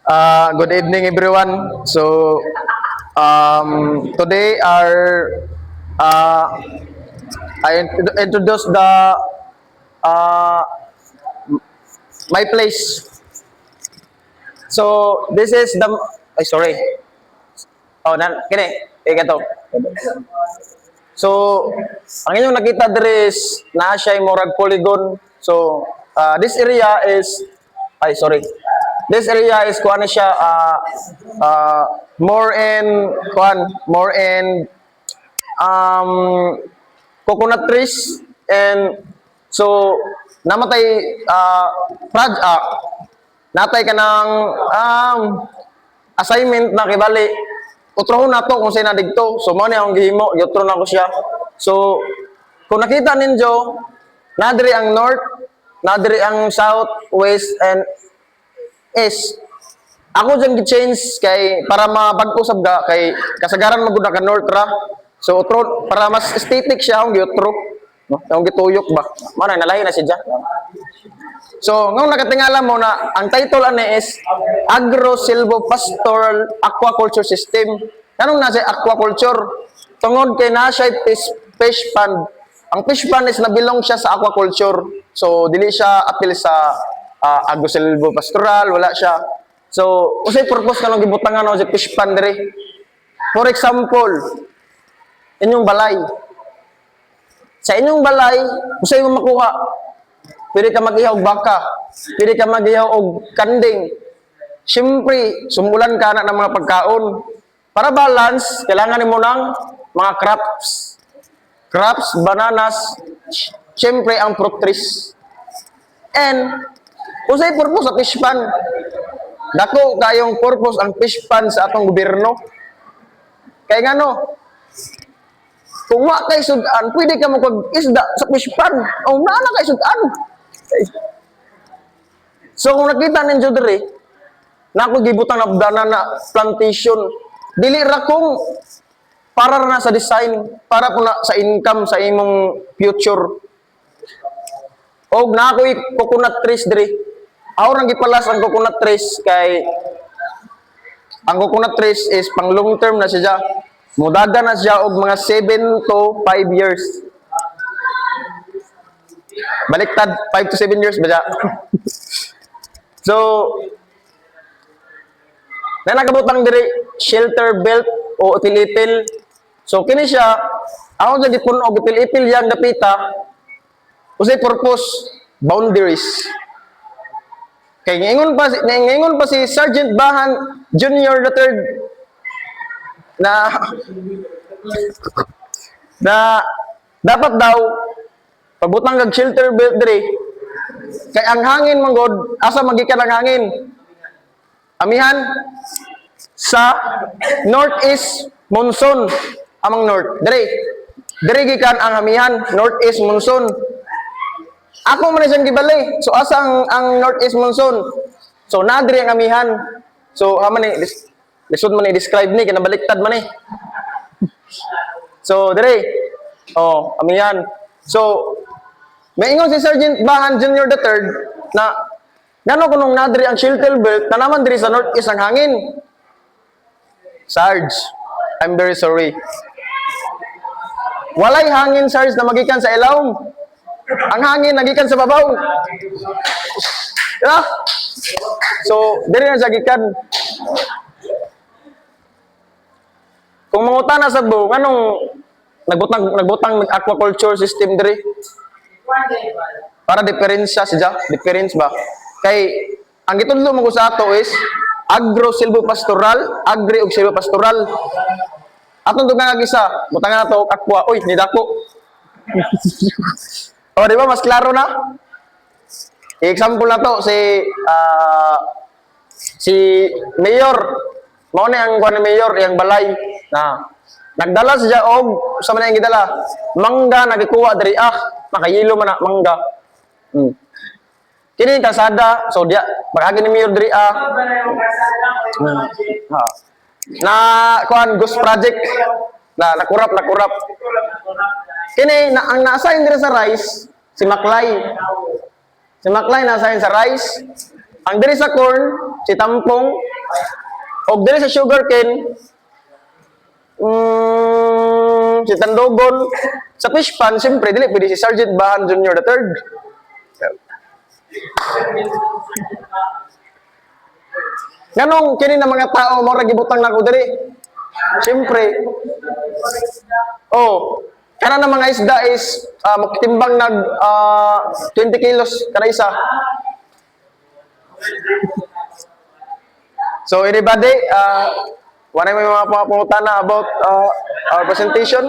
Good evening, everyone. So, today I introduce the uh, my place. So, this is the ay sorry. Oh, kini ikato. So, ang inyong nakita diri is naa siya murag polygon. So, this area is ay sorry. This area is kuan na siya more in coconut trees and so namatay natay ka ng assignment na kibali utrohon na to kung sino na digto. So mo ni akong gihimo, giutro na ko siya. So kung nakita ninyo, nadiri ang north, nadiri ang south, west and east. Ako dyan gi-change kay para mapag-usab ga kay kasagaran magud ka north ra. So utro para mas aesthetic siya akong giutro. No? Yung gituyok ba? Mana nalahi na siya. So, ngong nakatingala mo na ang title ani is Agro-Silvopastoral Aquaculture System. Anong nasa aquaculture? Tungod kay na siya fish pond. Ang fish pond is nabilong siya sa aquaculture. So, dili siya apil sa agro-silvopastoral, wala siya. So, usay purpose kanang gibutangan no sa fish pond diri. For example, inyong balay. Sa inyong balay, usay mo makuha. Pwede ka mag-ihaw og baka. Pwede ka mag-ihaw og kanding. Siyempre, sumulan ka na ng mga pagkaon. Para balance, kailangan mo ng mga crops. Crops, bananas, siyempre ang fruit trees. And, usay purpose sa fish pond. Dako kayong purpose ang fish pond sa atong gobyerno. Kaya nga no, kung wa kay sudan, pwede ka mag-isda sa fish pond. O naana kay sudan. So kung nakita ninyo diri, na ako gibutang na banana plantation, dili ra kung para na sa design, para po na sa income sa imong future. O na ako coconut trees diri. Aw nang gipalas ang coconut trees kay ang coconut trees is pang long term na siya. Mudaga na siya og mga 7 to 5 years. Baliktad 5 to 7 years ba siya? So, na nakabutang diri shelter belt o ipil-ipil. So kini siya, ako sa gitpon og ipil-ipil yang dapita. Usay purpose boundaries. Kay ngayon pa si Sergeant Bahan Junior the Third na dapat daw pabutang kag shelter belt diri kay ang hangin manggod asa magikan ang hangin amihan sa northeast monsoon among north diri gikan ang amihan northeast monsoon ako man siyang gibali so asa ang northeast monsoon so nadiri ang amihan so haman ni lisod man ni describe ni kinabaliktad man ni so diri amihan so maingon si Sergeant Bahan Jr. the Third na ngano kunong nadiri ang shelter belt na naman diri sa northeast ang hangin. Sarge, I'm very sorry. Walay hangin, Sarge, na magikan sa ilawom. Ang hangin nagikan sa babaw. Yeah? So, diri na sa gikan. Kung mangutan na sa buong, anong nagbutang aquaculture system diri? Para diferensya siya, difference ba? Kay ang gitudlo mo ko sa ato is agro-silvopastoral, agri ug silvopastoral. Atong dugang isa, butangan nato og aqua. Uy, ni dako. O di ba mas klaro na? Example na to si Mayor. Mao ni ang kuan ni Mayor, yang balay na nagdala siya og sa man ang gidala. Mangga nagikuha diri makayilo man na mangga. Kini kasada, so dia bagagi ni Mayor diri na kuan ghost project na nakurap. Kini na ang na-assign diri sa rice si Maklay. Si Maklay na-assign sa rice. Ang diri sa corn si Tampong, Og dili sa sugarcane, si Tandogon, sa fish pan, siyempre, dili pwede si Sergeant Bahan Jr. the third. Ganong, kini na mga tao, mo gibutang na ko diri. Siyempre, kana na mga isda is, makitimbang nag 20 kilos kada isa. So, everybody, wala may mga pangutana about our presentation.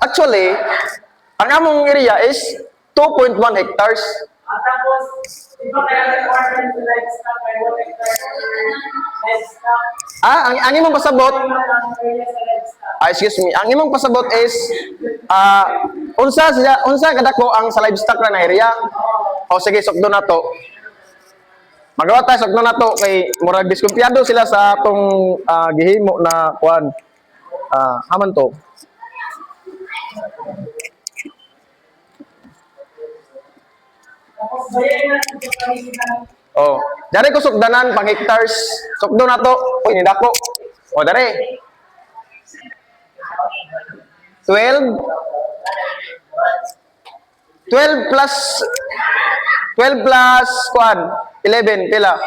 Actually, ang among area is 2.1 hectares. Tapos, di ba kaya requirement sa livestock ay 1 hectare livestock? Ang imong pasabot, excuse me, ang imong pasabot is, unsa kadako ang sa livestock na area? O sige, sukdo na to. Magawa tayo, sukdo na to, kay murag diskumpiyado sila sa atong gihimo na kuan. Haman to. Tapos, bayayin natin sa pangisinan. Dari ko sukdanan pang hectares. Sukdo na to. Uy, nidako. Dari. 12 plus kuan 11 pila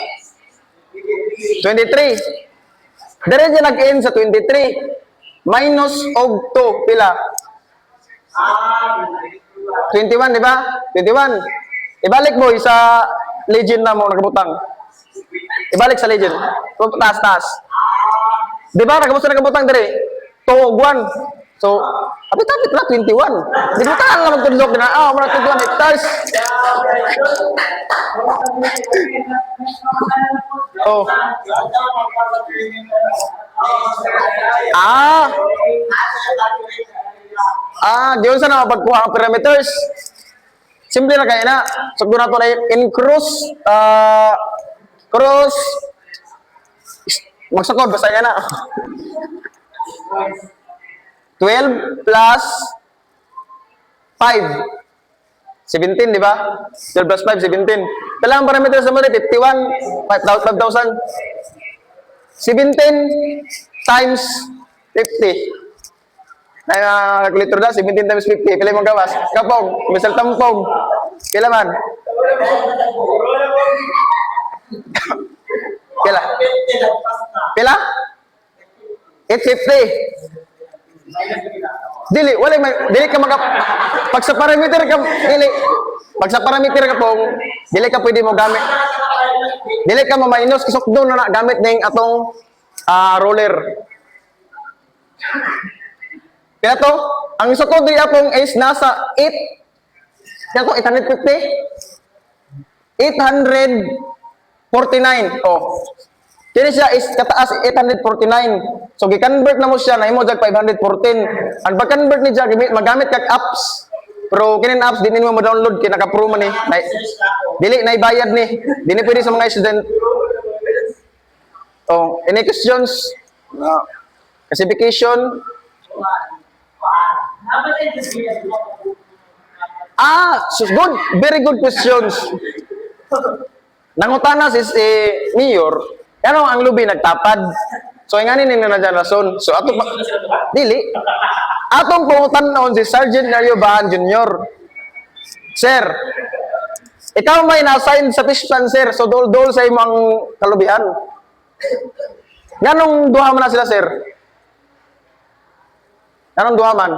23. Dire dyan nag-end sa 23 minus og 2 pila 21, di ba? 21. Ibalik mo sa legend na mo nakabutang. Ibalik sa legend. Taas. Di ba? Nakabutang dire. 2 og 1. So, apit-apit na 21. Di ba tahan lang magtundok na, mga 21 hectares. Diyon sa na mapagkuha ang parameters. Simple na kaya na. Sugdo na ito na in cross, magsakod, basta yan na. 12 plus 5. 17, di ba? 12 plus 5, 17. Kailangan parameters naman rin, 51, 5,000. 17 times 50. Calculator na, 17 times 50. Pila mong gawas? Kapong, misal tampong. Pila man? Pila? 850. Dili ka pag sa parameter ka pong dili ka pwede mo gamit. Dili ka ma-minus kasukdo na gamit ning atong roller. Kaya to, ang sukod di apong is nasa 8. Kaya to 850. 849. Kini siya is kataas 849. So gi-convert na mo siya na imo jag 514. Ang pag-convert ni jag magamit kag apps. Pero kinin apps din mo ma-download kay naka-pro man ni. Dili na ibayad ni. Dili pwede sa mga student. Any questions? Classification? So good. Very good questions. Nangutana si Mayor, ano ang lubi nagtapad? So nganin ni na dyan rason. So atong dili. Atong pangutan noon si Sergeant Nario Bahan Jr. Sir, ikaw may na-assign sa fish plan, sir. So dol sa imong kalubihan. Ganong duha man na sila, sir? Ganong duha man?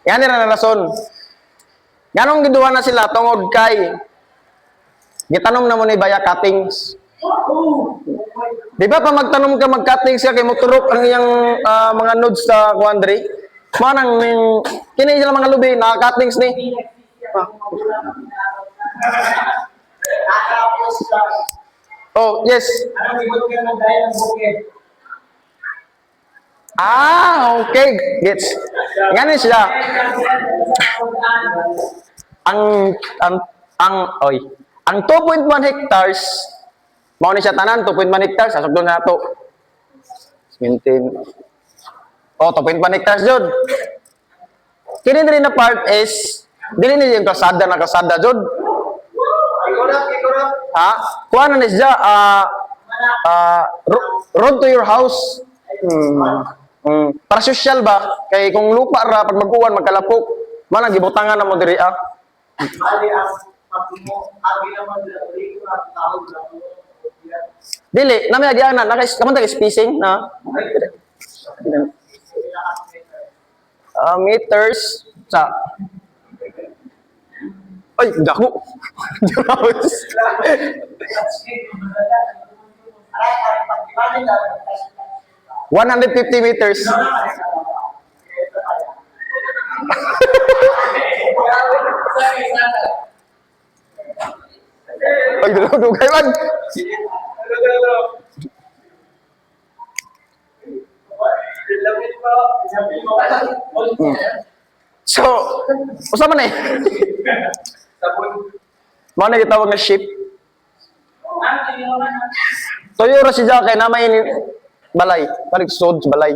Yan na rason. Ganong giduha na sila tungod kay gitanom na mo ni Baya cuttings. Di ba pa magtanom ka mag-cuttings ka kay moturok ang iyang mga nodes sa quandary? Manang kini sila mga lubi na cuttings ni. Yes. Okay. Gets. Ngani siya. Ang 2.1 hectares, mao ni siya tanan 2.1 hectares, asok doon na to. 2.1 hectares jud. Kini diri na part is dili ni yung kasada jud. Ha? Kuha na ni siya, road to your house. Para social ba? Kay kung lupa ra, pag mag-uwan, magkalapok, man, gibutangan na mo diri ah. Dili, nami agianan, kaman tag spacing na meters sa ay, dako. Diyos. 150 meters. Ay, dugay man. So, usa man eh. Mo na gitawag nga ship. Toyo ra si kay na may balay, balik sod sa balay.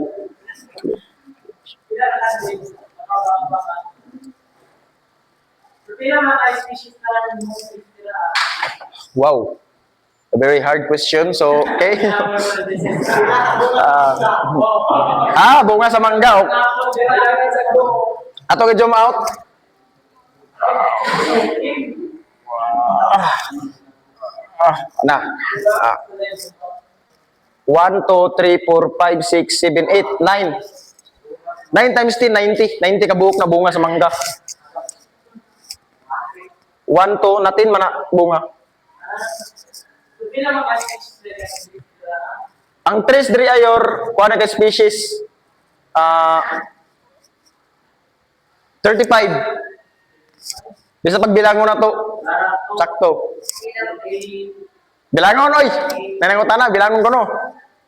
Wow. A very hard question. So, okay. Bunga sa mangga. Oh. Ato ka out. Na. 1, 2, 3, 4, 5, 6, 7, 8, 9. 9 times 10, 90. 90 ka buhok na bunga sa mangga. 1, 2, natin man na bunga. Ang trees diri ayor, kuha na ka species. 35. Bisa pagbilangon na to. Sakto. Bilangon, oy! Nanangutan na, bilangon ko no.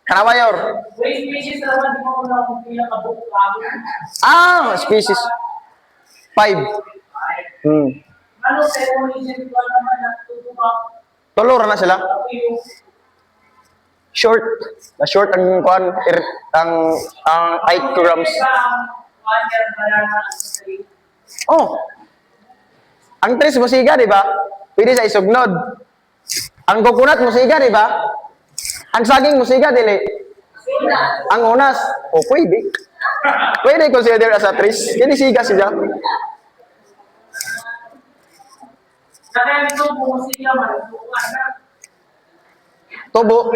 Kanawa yor. Species. 5. Tolor na sila. Short. Na short ang kuan ang 8 grams. Oh. Ang tres musiga, di ba? Pwede sa isugnod. Ang coconut musiga, di ba? Ang saging musiga, dili. Ang unas, pwede. Pwede consider as a tres. Kini siga siya. Tubo.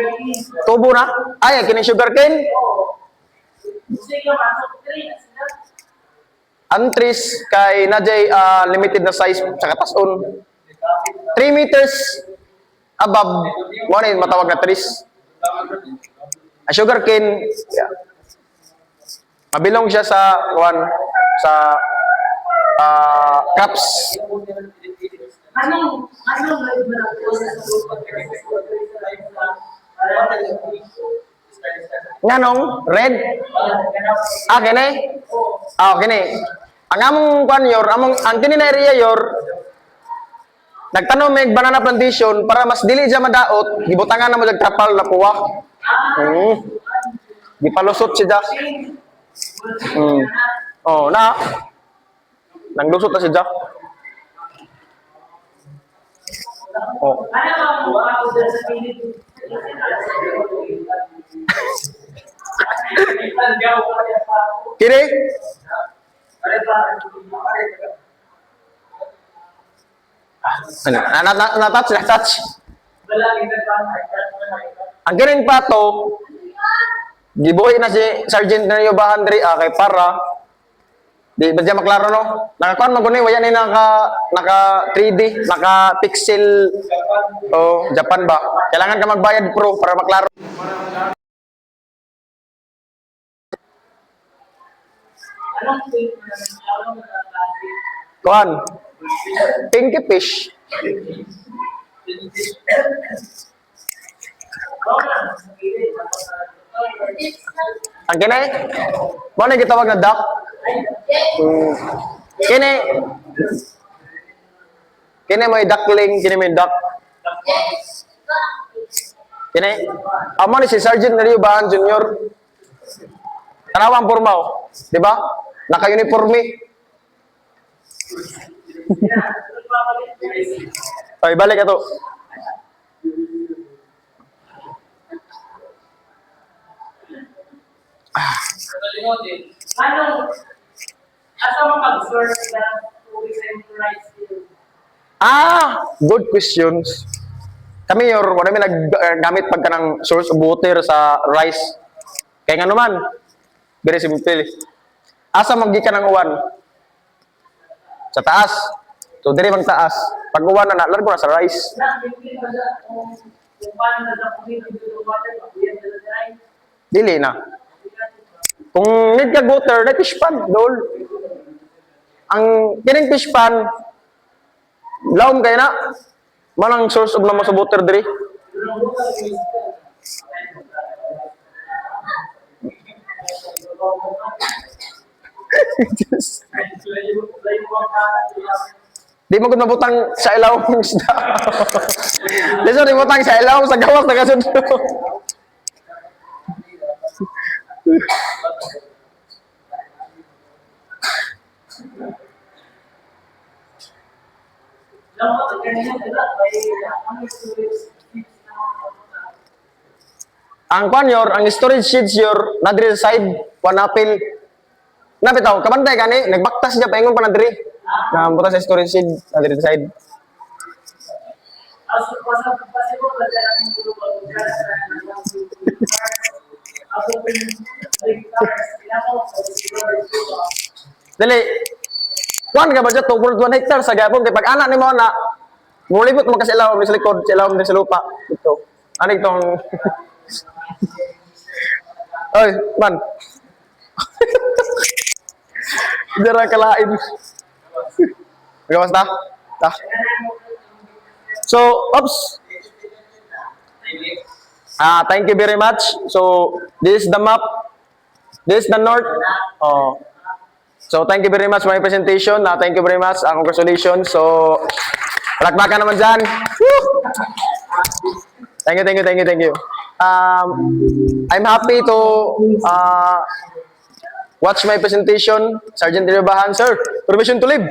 Tubo na? Ay, kini sugar cane? Ang trees kay najay limited na size sa katason. 3 meters above, mo na matawag na trees. A sugar cane, yeah. Mabilong siya sa crops. Nganong red? Kini? Kini. Ang among kwan yor, ang kini na area yor, nagtanom may banana plantation para mas dili siya madaot, gibutangan na mo jag trapal na puwa. Gipalusot siya. Nanglusot na siya. Kini? Na-touch. Ang kining pato, gibuhi na si Sergeant na yubahan diri kay para di ba diya maklaro no? Nakakuan maguni waya ni naka 3D, naka pixel Japan ba? Kailangan ka magbayad pro para maklaro. Kuan. Pinky fish. Ang kini, mo na gitawag na duck. Kini may duckling, kini may duck. Kini, amo ni si Sergeant Nariubahan Junior. Kanawang porma, di ba? Naka-uniforme. Yeah, nagpapalik guys. Okay, balik ito. Ano, asa mo pag-source ng tubig sa inyong rice field? Good questions. Kami, wala may naggamit pagka ng source of water sa rice. Kaya nga naman, very simple. Asa maggikan ng uwan? Sa taas. So, diri mang taas. Pag uwan na, largo na sa rice. Na, hindi ba na kung paano na sa community to water, pag-uyan na na rice? Dili na. Kung need ka water, na fish pan, dol. Ang kining fish pan, laom kayo na. Manang source of naman sa water diri. Di mo gud mabutang sa ilaw ng isda. Listen, di mo butang sa ilaw sa gawas na kasunod. Ang kwan ang storage sheets na diri sa side, kwan apil. Napitaw, kabantay gani, nagbaktas siya paingon pa na diri. Na buta sa storage sheet na diri sa side. Dili, kwan ka ba dyan, 2.1 hectares sa gapon, kay pag anak ni mo na, mulibot mo kasi ilaw, sa likod, sa ilaw, sa lupa. Ito. Ano itong... Oy, man. Dara kalain. Gawas ta? Ta. So, oops. Thank you very much. So, this is the map. This is the north. So, thank you very much for my presentation. Thank you very much. Congratulations. So, palakpakan naman dyan. Woo! Thank you. I'm happy to watch my presentation. Sergeant Diribahan, sir. Permission to leave.